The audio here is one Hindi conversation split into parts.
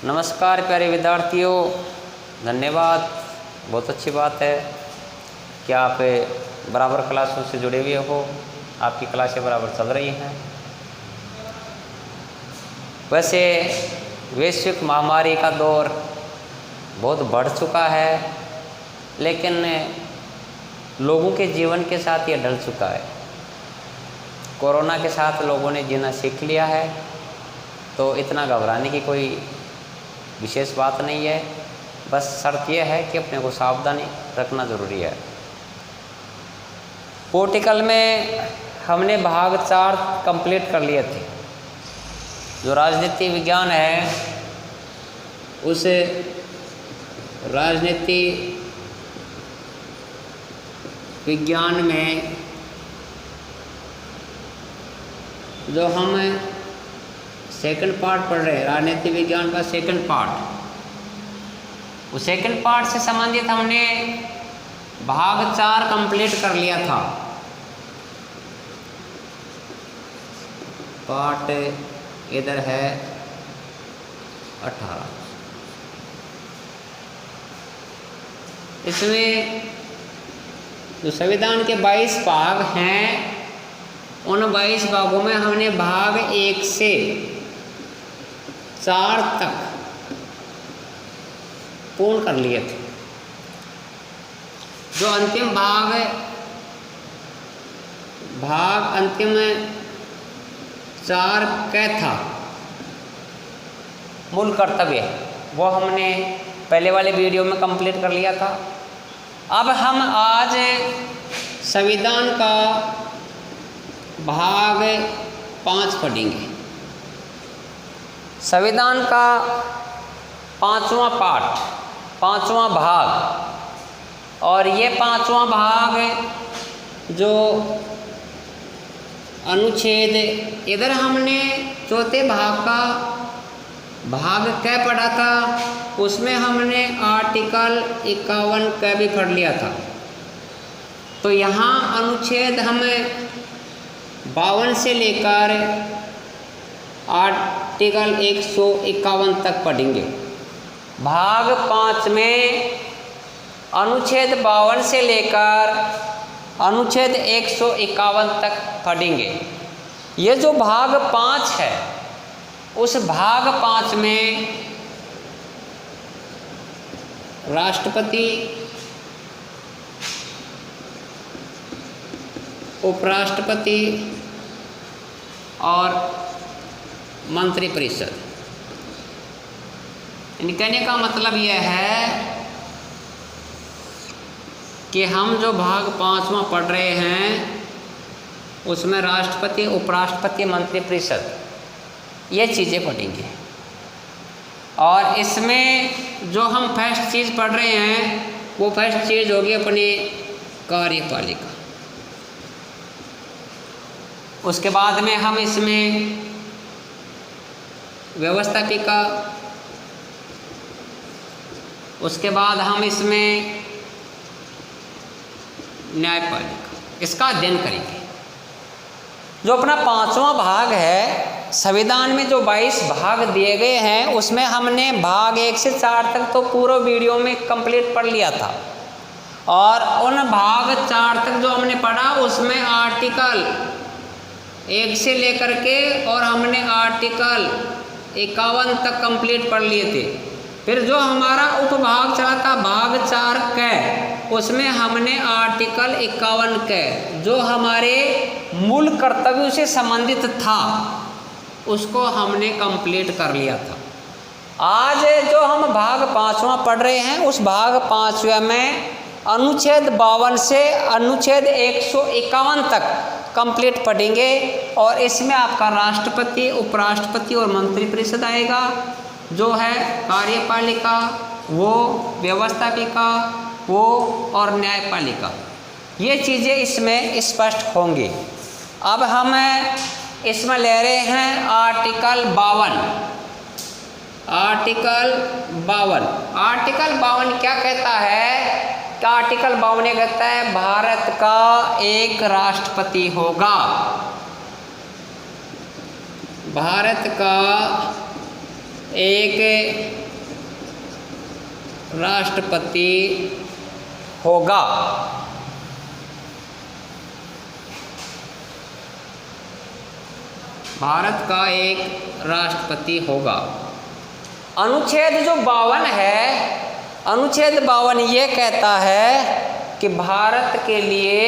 नमस्कार प्यारे विद्यार्थियों, धन्यवाद। बहुत अच्छी बात है कि आप बराबर क्लासों से जुड़े हुए हो, आपकी क्लासें बराबर चल रही हैं। वैसे वैश्विक महामारी का दौर बहुत बढ़ चुका है, लेकिन लोगों के जीवन के साथ ये ढल चुका है। कोरोना के साथ लोगों ने जीना सीख लिया है, तो इतना घबराने की कोई विशेष बात नहीं है। बस शर्त यह है कि अपने को सावधानी रखना ज़रूरी है। पोर्टिकल में हमने भाग 4 कंप्लीट कर लिए थे। जो राजनीति विज्ञान है, उस राजनीति विज्ञान में जो हम सेकंड पार्ट पढ़ रहे हैं, राजनीति विज्ञान का सेकंड पार्ट, उस सेकंड पार्ट से संबंधित हमने भाग 4 कंप्लीट कर लिया था। पार्ट इधर है 18। इसमें जो संविधान के 22 भाग हैं, उन 22 भागों में हमने भाग 1 से 4 तक पूर्ण कर लिए थे। जो अंतिम भाग अंतिम 4 का था, मूल कर्तव्य, वो हमने पहले वाले वीडियो में कंप्लीट कर लिया था। अब हम आज संविधान का भाग 5 पढ़ेंगे। संविधान का 5वां पार्ट, 5वां भाग, और ये 5वां भाग जो अनुच्छेद, इधर हमने चौथे भाग का भाग क पढ़ा था, उसमें हमने आर्टिकल 51 का भी पढ़ लिया था। तो यहाँ अनुच्छेद हमें 52 से लेकर आर्टिकल 151 तक पढ़ेंगे। भाग 5 में अनुच्छेद 52 से लेकर अनुच्छेद 151 तक पढ़ेंगे। ये जो भाग 5 है, उस भाग 5 में राष्ट्रपति, उपराष्ट्रपति और मंत्रिपरिषद, इन कहने का मतलब यह है कि हम जो भाग 5वां पढ़ रहे हैं, उसमें राष्ट्रपति, उपराष्ट्रपति, मंत्रिपरिषद, ये चीज़ें पढ़ेंगे। और इसमें जो हम फर्स्ट चीज़ पढ़ रहे हैं, वो फर्स्ट चीज़ होगी अपनी कार्यपालिका। उसके बाद में हम इसमें व्यवस्थापिका, उसके बाद हम इसमें न्यायपालिका, इसका अध्ययन करेंगे। जो अपना 5वां भाग है, संविधान में जो 22 भाग दिए गए हैं, उसमें हमने भाग 1 से 4 तक तो पूरा वीडियो में कंप्लीट पढ़ लिया था। और उन भाग 4 तक जो हमने पढ़ा, उसमें आर्टिकल 1 से लेकर के और हमने आर्टिकल 51 तक कंप्लीट पढ़ लिए थे। फिर जो हमारा उपभाग चला था भाग 4 का, उसमें हमने आर्टिकल 51 का, जो हमारे मूल कर्तव्यों से संबंधित था, उसको हमने कंप्लीट कर लिया था। आज जो हम भाग 5वां पढ़ रहे हैं, उस भाग 5वें में अनुच्छेद 52 से अनुच्छेद 151 तक कंप्लीट पढ़ेंगे। और इसमें आपका राष्ट्रपति, उपराष्ट्रपति और मंत्रिपरिषद आएगा, जो है कार्यपालिका, वो व्यवस्थापिका, वो और न्यायपालिका, ये चीज़ें इसमें स्पष्ट होंगी। अब हम इसमें ले रहे हैं आर्टिकल 52। आर्टिकल 52, आर्टिकल 52 क्या कहता है? कि आर्टिकल 52 कहता है भारत का एक राष्ट्रपति होगा। भारत का एक राष्ट्रपति होगा। भारत का एक राष्ट्रपति होगा। अनुच्छेद जो 52 है, अनुच्छेद 52 ये कहता है कि भारत के लिए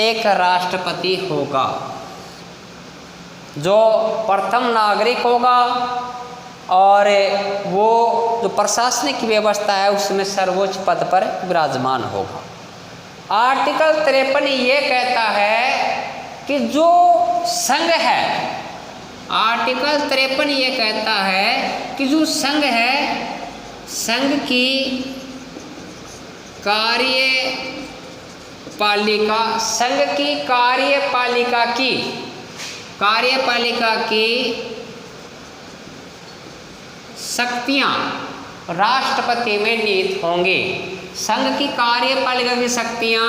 एक राष्ट्रपति होगा जो प्रथम नागरिक होगा और वो जो प्रशासनिक व्यवस्था है उसमें सर्वोच्च पद पर विराजमान होगा। आर्टिकल 53 ये कहता है कि जो संघ है, आर्टिकल 53 ये कहता है कि जो संघ है, संघ की कार्यपालिका, संघ की कार्यपालिका की शक्तियां राष्ट्रपति में निहित होंगी। संघ की कार्यपालिका की शक्तियां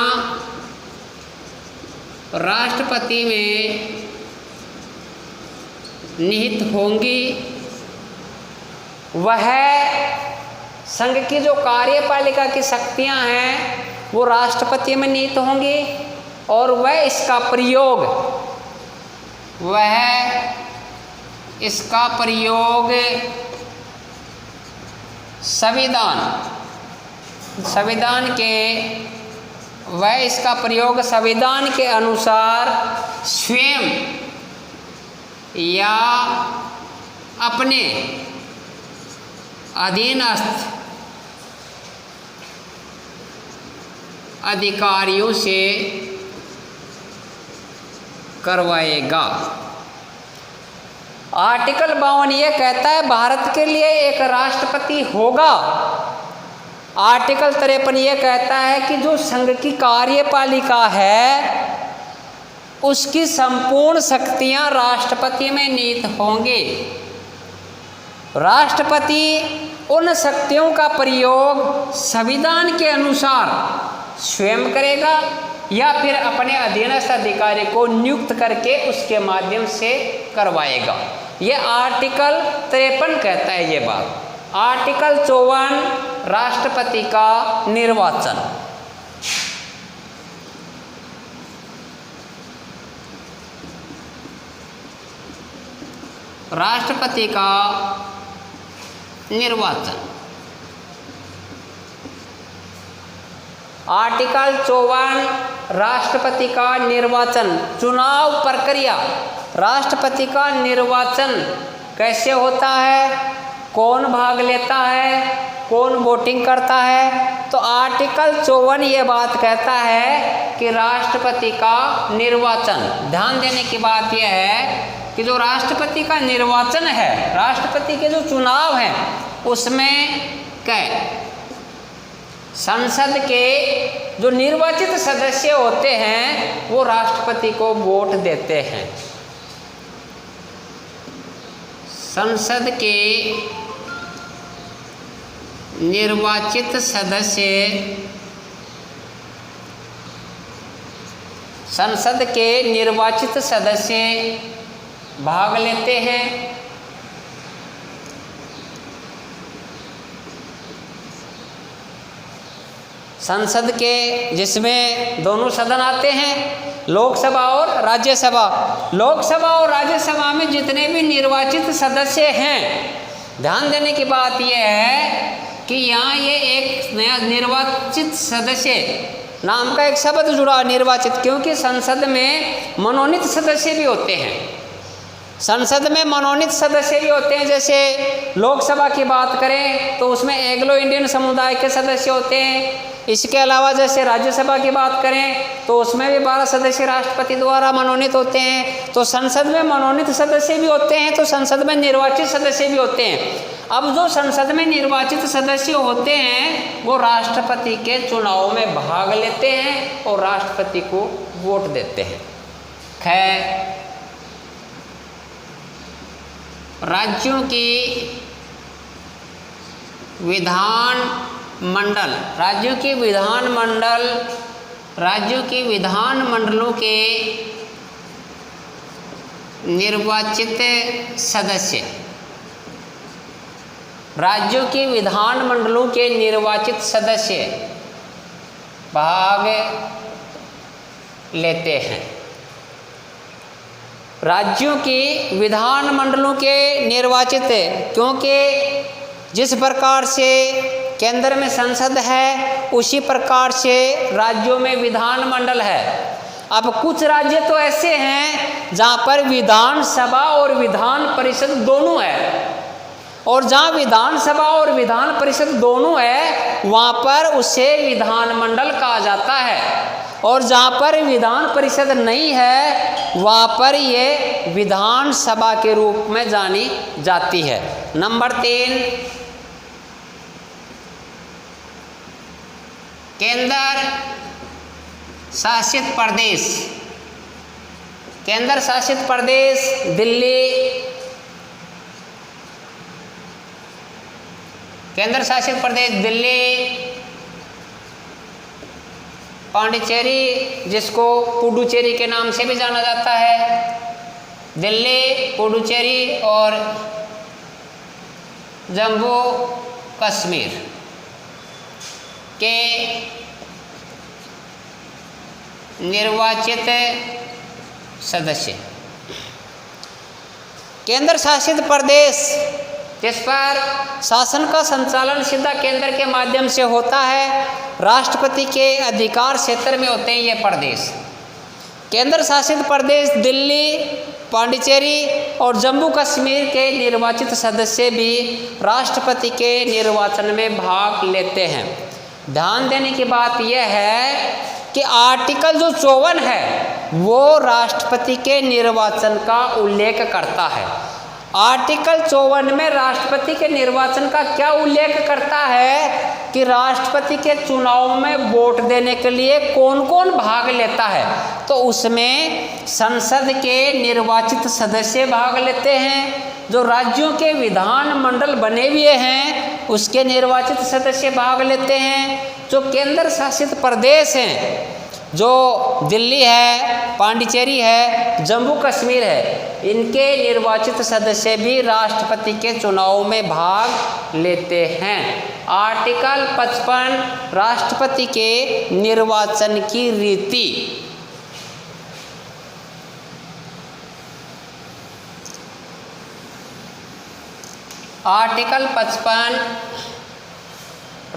राष्ट्रपति में निहित होंगी। वह संघ की जो कार्यपालिका की शक्तियां हैं वो राष्ट्रपति में निहित होंगी और वह इसका प्रयोग संविधान के अनुसार स्वयं या अपने अधीनस्थ अधिकारियों से करवाएगा। आर्टिकल 52 ये कहता है भारत के लिए एक राष्ट्रपति होगा। आर्टिकल 53 ये कहता है कि जो संघ की कार्यपालिका है उसकी संपूर्ण शक्तियां राष्ट्रपति में निहित होंगी। राष्ट्रपति उन शक्तियों का प्रयोग संविधान के अनुसार स्वयं करेगा या फिर अपने अधीनस्थ अधिकारी को नियुक्त करके उसके माध्यम से करवाएगा। ये आर्टिकल 53 कहता है ये बात। आर्टिकल 54 राष्ट्रपति का निर्वाचन। राष्ट्रपति का निर्वाचन। आर्टिकल 54 राष्ट्रपति का निर्वाचन, चुनाव प्रक्रिया। राष्ट्रपति का निर्वाचन कैसे होता है, कौन भाग लेता है, कौन वोटिंग करता है? तो आर्टिकल 54 ये बात कहता है कि राष्ट्रपति का निर्वाचन। ध्यान देने की बात यह है कि जो राष्ट्रपति का निर्वाचन है, राष्ट्रपति के जो चुनाव हैं उसमें संसद के जो निर्वाचित सदस्य होते हैं वो राष्ट्रपति को वोट देते हैं। संसद के निर्वाचित सदस्य भाग लेते हैं। संसद के जिसमें दोनों सदन आते हैं, लोकसभा और राज्यसभा। लोकसभा और राज्यसभा में जितने भी निर्वाचित सदस्य हैं, ध्यान देने की बात यह है कि यहाँ ये एक नया निर्वाचित सदस्य नाम का एक शब्द जुड़ा, निर्वाचित, क्योंकि संसद में मनोनीत सदस्य भी होते हैं। संसद में मनोनीत सदस्य भी होते हैं। जैसे लोकसभा की बात करें तो उसमें एंग्लो इंडियन समुदाय के सदस्य होते हैं। इसके अलावा जैसे राज्यसभा की बात करें तो उसमें भी 12 सदस्य राष्ट्रपति द्वारा मनोनीत होते हैं। तो संसद में मनोनीत सदस्य भी होते हैं, तो संसद में निर्वाचित सदस्य भी होते हैं। अब जो संसद में निर्वाचित सदस्य होते हैं वो राष्ट्रपति के चुनाव में भाग लेते हैं और राष्ट्रपति को वोट देते हैं। खैर, राज्यों की विधान मंडलों के निर्वाचित सदस्य राज्यों के विधानमंडलों के निर्वाचित सदस्य भाग लेते हैं। राज्यों के विधानमंडलों के निर्वाचित, क्योंकि जिस प्रकार से केंद्र में संसद है उसी प्रकार से राज्यों में विधानमंडल है। अब कुछ राज्य तो ऐसे हैं जहाँ पर विधानसभा और विधान परिषद दोनों है, और जहाँ विधानसभा और विधान परिषद दोनों है वहाँ पर उसे विधानमंडल कहा जाता है, और जहाँ पर विधान परिषद नहीं है वहाँ पर ये विधानसभा के रूप में जानी जाती है। नंबर 3, केंद्र शासित प्रदेश। केंद्र शासित प्रदेश दिल्ली, केंद्र शासित प्रदेश दिल्ली, पांडिचेरी जिसको पुडुचेरी के नाम से भी जाना जाता है, दिल्ली, पुडुचेरी और जम्मू कश्मीर के निर्वाचित सदस्य। केंद्र शासित प्रदेश जिस पर शासन का संचालन सीधा केंद्र के माध्यम से होता है, राष्ट्रपति के अधिकार क्षेत्र में होते हैं ये प्रदेश। केंद्र शासित प्रदेश दिल्ली, पांडिचेरी और जम्मू कश्मीर के निर्वाचित सदस्य भी राष्ट्रपति के निर्वाचन में भाग लेते हैं। ध्यान देने की बात यह है कि आर्टिकल जो 54 है वो राष्ट्रपति के निर्वाचन का उल्लेख करता है। आर्टिकल 54 में राष्ट्रपति के निर्वाचन का क्या उल्लेख करता है कि राष्ट्रपति के चुनाव में वोट देने के लिए कौन कौन भाग लेता है। तो उसमें संसद के निर्वाचित सदस्य भाग लेते हैं, जो राज्यों के विधानमंडल बने हुए हैं उसके निर्वाचित सदस्य भाग लेते हैं, जो केंद्र शासित प्रदेश हैं जो दिल्ली है, पांडिचेरी है, जम्मू कश्मीर है, इनके निर्वाचित सदस्य भी राष्ट्रपति के चुनाव में भाग लेते हैं। आर्टिकल 55 राष्ट्रपति के निर्वाचन की रीति। आर्टिकल 55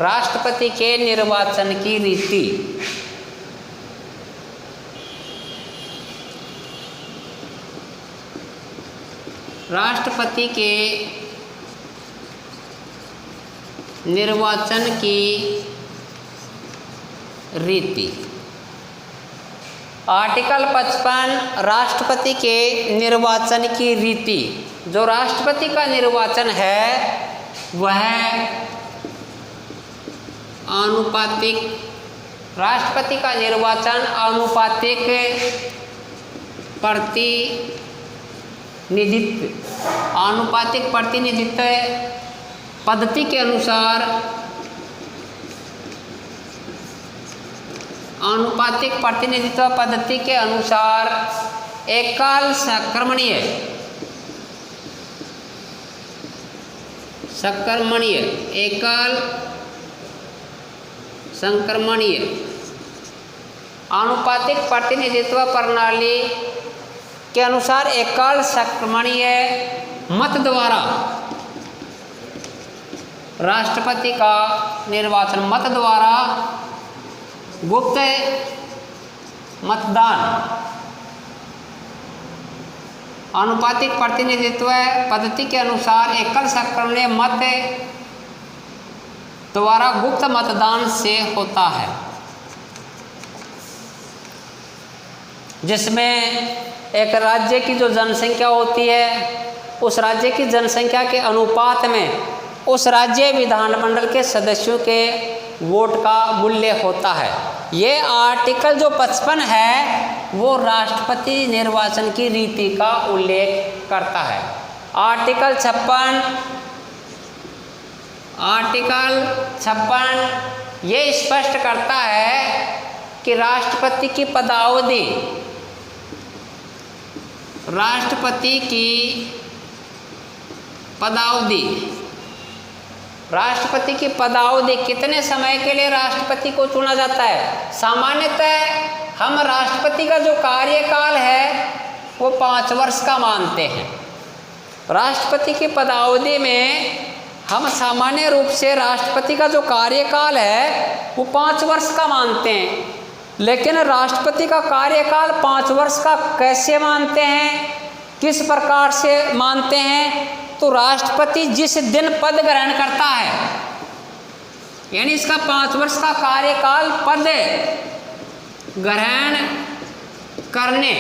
राष्ट्रपति के निर्वाचन की रीति। राष्ट्रपति के निर्वाचन की रीति। आर्टिकल 55 राष्ट्रपति के निर्वाचन की रीति। जो राष्ट्रपति का निर्वाचन है वह आनुपातिक, राष्ट्रपति का निर्वाचन आनुपातिक प्रतिनिधित्व पद्धति के अनुसार, आनुपातिक प्रतिनिधित्व पद्धति के अनुसार एकल संक्रमणीय आनुपातिक प्रतिनिधित्व प्रणाली के अनुसार एकल संक्रमणीय मत द्वारा राष्ट्रपति का निर्वाचन, मत द्वारा गुप्त मतदान, आनुपातिक प्रतिनिधित्व पद्धति के अनुसार एकल संक्रमणीय मत द्वारा गुप्त मतदान से होता है, जिसमें एक राज्य की जो जनसंख्या होती है उस राज्य की जनसंख्या के अनुपात में उस राज्य विधानमंडल के सदस्यों के वोट का मूल्य होता है। ये आर्टिकल जो 55 है वो राष्ट्रपति निर्वाचन की रीति का उल्लेख करता है। आर्टिकल 56 ये स्पष्ट करता है कि राष्ट्रपति की पदावधि, राष्ट्रपति की पदावधि कितने समय के लिए राष्ट्रपति को चुना जाता है? सामान्यतः हम राष्ट्रपति का जो कार्यकाल है वो 5 वर्ष का मानते हैं। राष्ट्रपति की पदावधि में हम सामान्य रूप से राष्ट्रपति का जो कार्यकाल है वो 5 वर्ष का मानते हैं। लेकिन राष्ट्रपति का कार्यकाल 5 वर्ष का कैसे मानते हैं, किस प्रकार से मानते हैं? तो राष्ट्रपति जिस दिन पद ग्रहण करता है, यानी इसका 5 वर्ष का कार्यकाल पद ग्रहण करने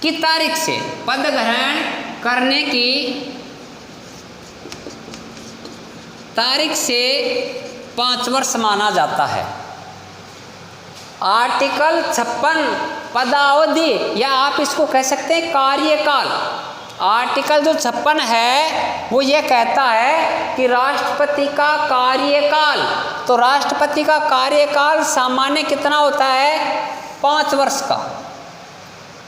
की तारीख से, पद ग्रहण करने की तारीख से 5 वर्ष माना जाता है। आर्टिकल 56 पदावधि, या आप इसको कह सकते हैं कार्यकाल। आर्टिकल जो 56 है वो ये कहता है कि राष्ट्रपति का कार्यकाल, तो राष्ट्रपति का कार्यकाल सामान्य कितना होता है? 5 वर्ष का।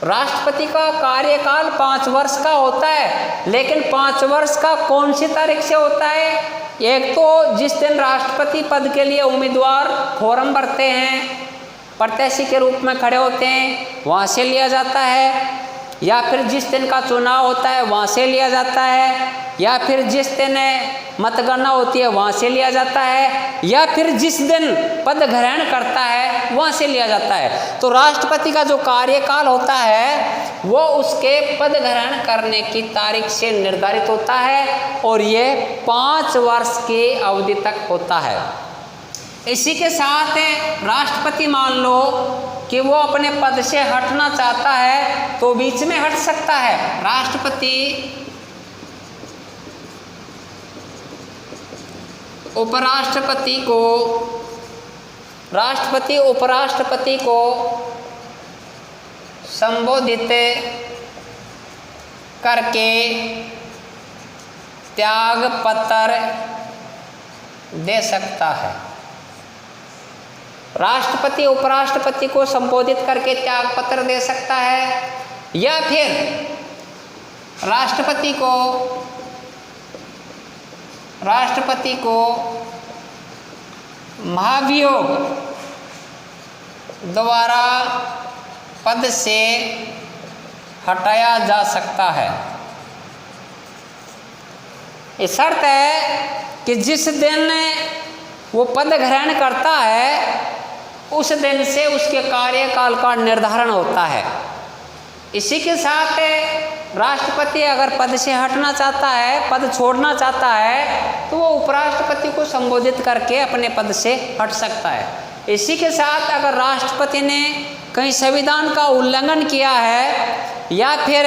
राष्ट्रपति का कार्यकाल 5 वर्ष का होता है, लेकिन 5 वर्ष का कौन सी तारीख से होता है? एक तो जिस दिन राष्ट्रपति पद के लिए उम्मीदवार फॉर्म भरते हैं, प्रत्याशी के रूप में खड़े होते हैं, वहाँ से लिया जाता है, या फिर जिस दिन का चुनाव होता है वहाँ से लिया जाता है, या फिर जिस दिन मतगणना होती है वहाँ से लिया जाता है, या फिर जिस दिन पद ग्रहण करता है वहाँ से लिया जाता है। तो राष्ट्रपति का जो कार्यकाल होता है वो उसके पद ग्रहण करने की तारीख से निर्धारित होता है, और ये 5 वर्ष की अवधि तक होता है। इसी के साथ राष्ट्रपति मान लो कि वो अपने पद से हटना चाहता है तो बीच में हट सकता है। राष्ट्रपति उपराष्ट्रपति को संबोधित करके त्याग पत्र दे सकता है। राष्ट्रपति उपराष्ट्रपति को संबोधित करके त्याग पत्र दे सकता है, या फिर राष्ट्रपति को महाभियोग द्वारा पद से हटाया जा सकता है। ये शर्त है कि जिस दिन वो पद ग्रहण करता है उस दिन से उसके कार्यकाल का निर्धारण होता है। इसी के साथ राष्ट्रपति अगर पद से हटना चाहता है, पद छोड़ना चाहता है, तो वो उपराष्ट्रपति को संबोधित करके अपने पद से हट सकता है। इसी के साथ अगर राष्ट्रपति ने कहीं संविधान का उल्लंघन किया है, या फिर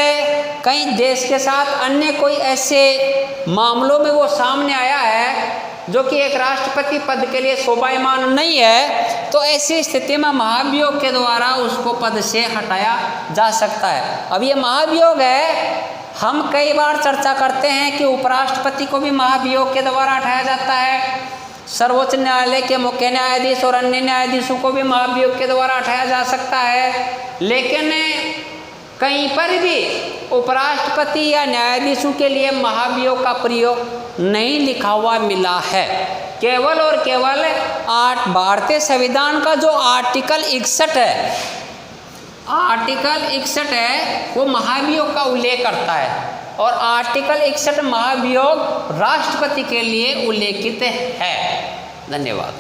कहीं देश के साथ अन्य कोई ऐसे मामलों में वो सामने आया है जो कि एक राष्ट्रपति पद के लिए शोभायमान नहीं है, तो ऐसी स्थिति में महाभियोग के द्वारा उसको पद से हटाया जा सकता है। अब ये महाभियोग है, हम कई बार चर्चा करते हैं कि उपराष्ट्रपति को भी महाभियोग के द्वारा हटाया जाता है, सर्वोच्च न्यायालय के मुख्य न्यायाधीश और अन्य न्यायाधीशों को भी महाभियोग के द्वारा हटाया जा सकता है। लेकिन कहीं पर भी उपराष्ट्रपति या न्यायाधीशों के लिए महाभियोग का प्रयोग नहीं लिखा हुआ मिला है। केवल और केवल भारतीय संविधान का जो आर्टिकल 61 है, वो महाभियोग का उल्लेख करता है, और आर्टिकल 61 महाभियोग राष्ट्रपति के लिए उल्लेखित है। धन्यवाद।